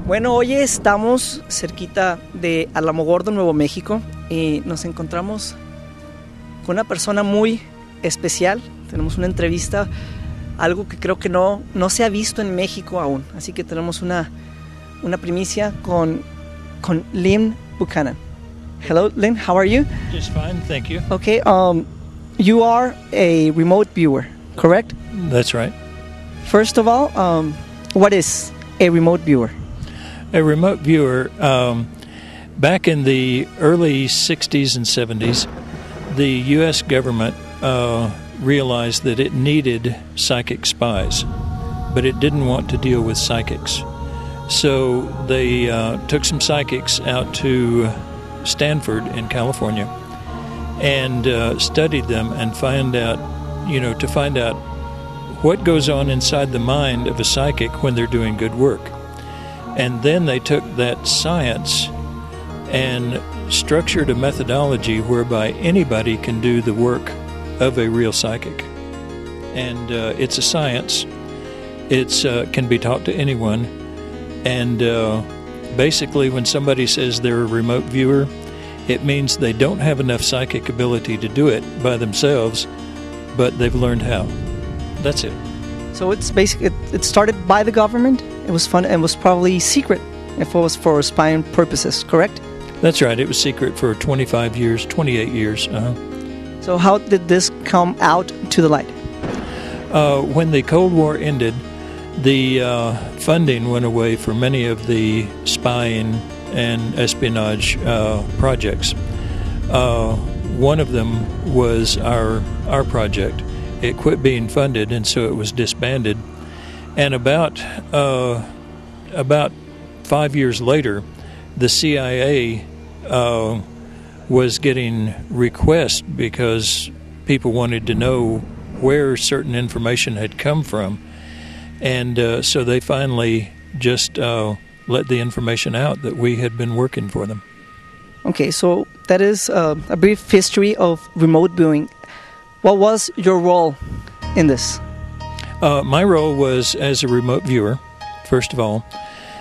Bueno, hoy estamos cerquita de Alamogordo, Nuevo México, y nos encontramos con una persona muy especial. Tenemos una entrevista, algo que creo que no se ha visto en México aún. Así que tenemos una primicia con Lynn Buchanan. Hello, Lynn, how are you? Just fine, thank you. Okay, you are a remote viewer, correct? That's right. First of all, what is a remote viewer? A remote viewer, back in the early 60s and 70s, the U.S. government realized that it needed psychic spies, but it didn't want to deal with psychics. So they took some psychics out to Stanford in California and studied them and to find out what goes on inside the mind of a psychic when they're doing good work. And then they took that science and structured a methodology whereby anybody can do the work of a real psychic. And it's a science. It's can be taught to anyone. And basically when somebody says they're a remote viewer, it means they don't have enough psychic ability to do it by themselves, but they've learned how. That's it. So it's basically, it started by the government. It was fun and was probably secret if it was for spying purposes, correct? That's right. It was secret for 28 years. So how did this come out to the light? When the Cold War ended, the funding went away for many of the spying and espionage projects. One of them was our project. It quit being funded, and so it was disbanded. And about 5 years later, the CIA was getting requests because people wanted to know where certain information had come from. And so they finally just let the information out that we had been working for them. Okay, so that is a brief history of remote viewing. What was your role in this? My role was as a remote viewer, first of all.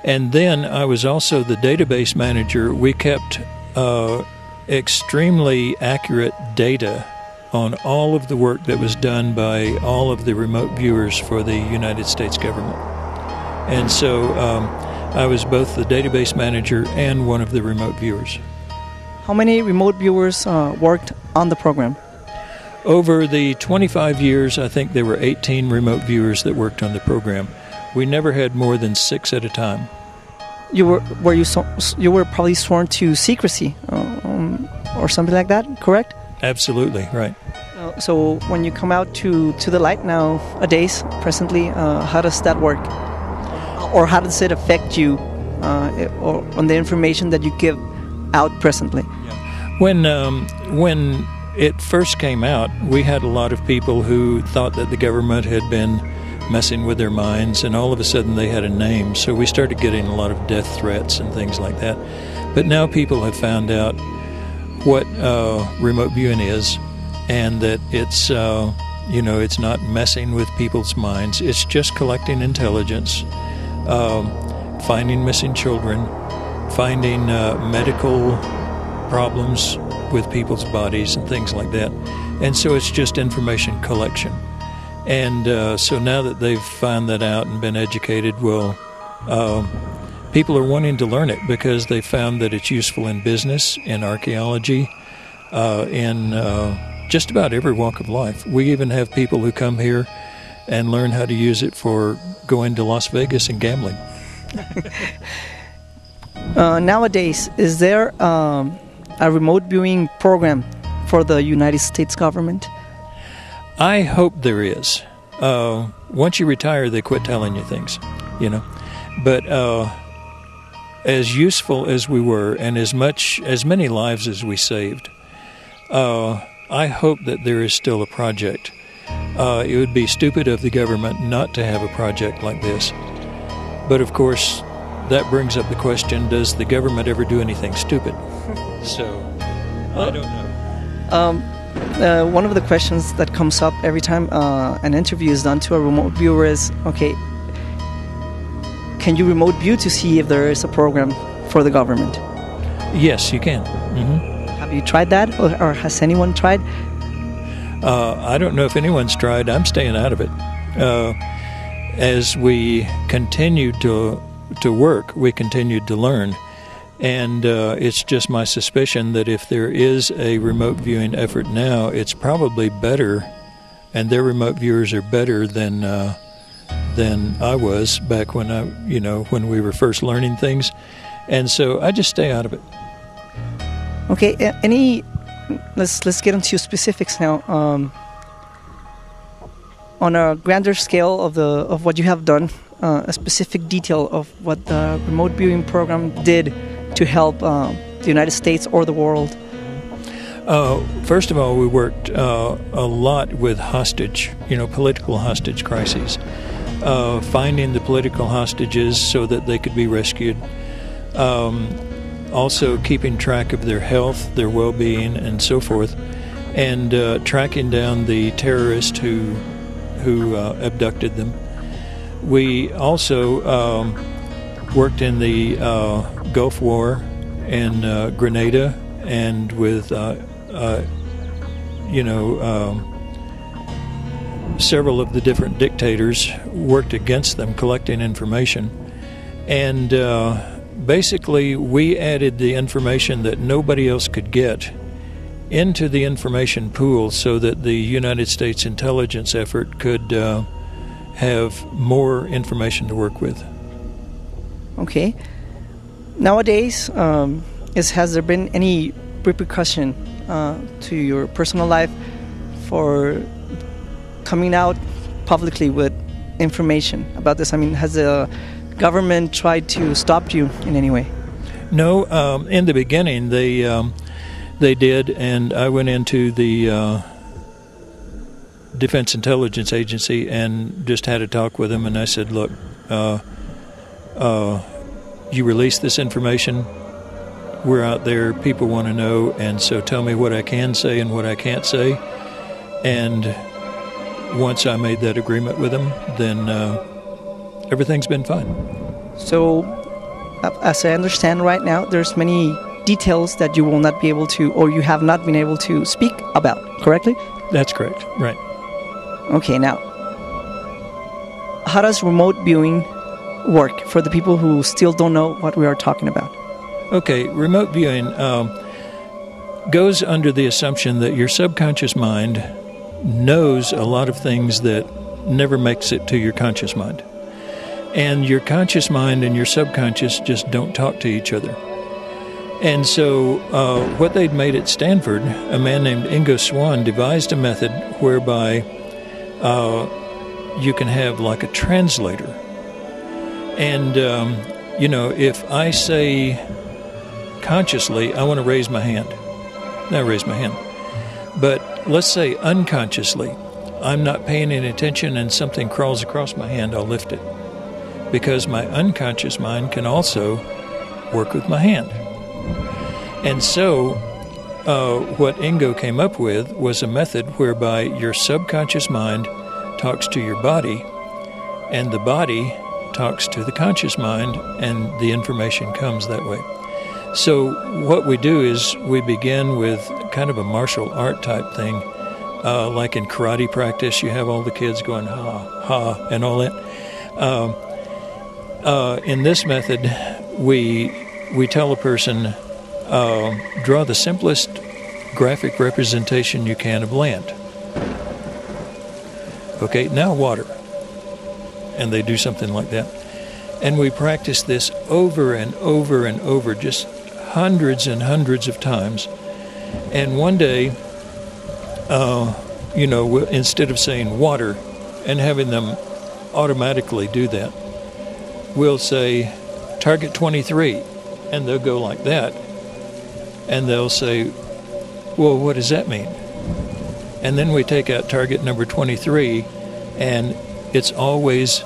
And then I was also the database manager. We kept extremely accurate data on all of the work that was done by all of the remote viewers for the United States government. And so I was both the database manager and one of the remote viewers. How many remote viewers worked on the program? Over the 25 years, I think there were 18 remote viewers that worked on the program. We never had more than 6 at a time. You were probably sworn to secrecy or something like that, correct? Absolutely, right. So when you come out to the light nowadays, presently, how does that work? Or how does it affect you or on the information that you give out presently? When it first came out, we had a lot of people who thought that the government had been messing with their minds, and all of a sudden they had a name. So we started getting a lot of death threats and things like that. But now people have found out what remote viewing is, and that it's it's not messing with people's minds. It's just collecting intelligence, finding missing children, finding medical problems with people's bodies and things like that. And so it's just information collection. And so now that they've found that out and been educated, people are wanting to learn it because they found that it's useful in business, in archaeology, in just about every walk of life. We even have people who come here and learn how to use it for going to Las Vegas and gambling. Nowadays, is there a remote viewing program for the United States government? I hope there is. Once you retire, they quit telling you things, But as useful as we were, and as many lives as we saved, I hope that there is still a project. It would be stupid of the government not to have a project like this. But of course, that brings up the question, does the government ever do anything stupid? So, I don't know. One of the questions that comes up every time an interview is done to a remote viewer is, okay, can you remote view to see if there is a program for the government? Yes, you can. Have you tried that, or has anyone tried? I don't know if anyone's tried. I'm staying out of it. As we continued to work, we continued to learn. And it's just my suspicion that if there is a remote viewing effort now, it's probably better, and their remote viewers are better than I was back when when we were first learning things. And so I just stay out of it. Okay. Let's get into specifics now. On a grander scale of what you have done, a specific detail of what the remote viewing program did to help the United States or the world. First of all, we worked a lot with political hostage crises, finding the political hostages so that they could be rescued. Also keeping track of their health, their well-being, and so forth, and tracking down the terrorist who abducted them. We also worked in the Gulf War in Grenada, and with several of the different dictators, worked against them, collecting information. And basically we added the information that nobody else could get into the information pool so that the United States intelligence effort could have more information to work with. Okay. Nowadays, has there been any repercussion to your personal life for coming out publicly with information about this? I mean, has the government tried to stop you in any way? No. In the beginning, they did, and I went into the Defense Intelligence Agency and just had a talk with them, and I said, look, you release this information, we're out there, people want to know, and so tell me what I can say and what I can't say. And once I made that agreement with them, then everything's been fine. So, as I understand right now, there's many details that you will not be able to, or you have not been able to speak about, correctly? That's correct, right. Okay, now, how does remote viewing work for the people who still don't know what we are talking about? Okay, remote viewing goes under the assumption that your subconscious mind knows a lot of things that never makes it to your conscious mind. And your conscious mind and your subconscious just don't talk to each other. And so what they'd made at Stanford, a man named Ingo Swann devised a method whereby you can have like a translator. And, if I say consciously, I want to raise my hand, then I raise my hand. But let's say unconsciously, I'm not paying any attention and something crawls across my hand, I'll lift it. Because my unconscious mind can also work with my hand. And so what Ingo came up with was a method whereby your subconscious mind talks to your body, and the body talks to the conscious mind, and the information comes that way. So what we do is we begin with kind of a martial art type thing, like in karate practice, you have all the kids going ha, ha, and all that. In this method, we tell a person, draw the simplest graphic representation you can of land. Okay, now water. And they do something like that. And we practice this over and over and over, just hundreds and hundreds of times. And one day, instead of saying water and having them automatically do that, we'll say target 23, and they'll go like that. And they'll say, well, what does that mean? And then we take out target number 23, and it's always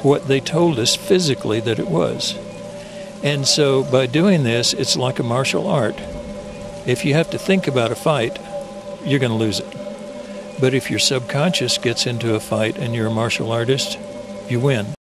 what they told us physically that it was. And so by doing this, it's like a martial art. If you have to think about a fight, you're going to lose it. But if your subconscious gets into a fight and you're a martial artist, you win.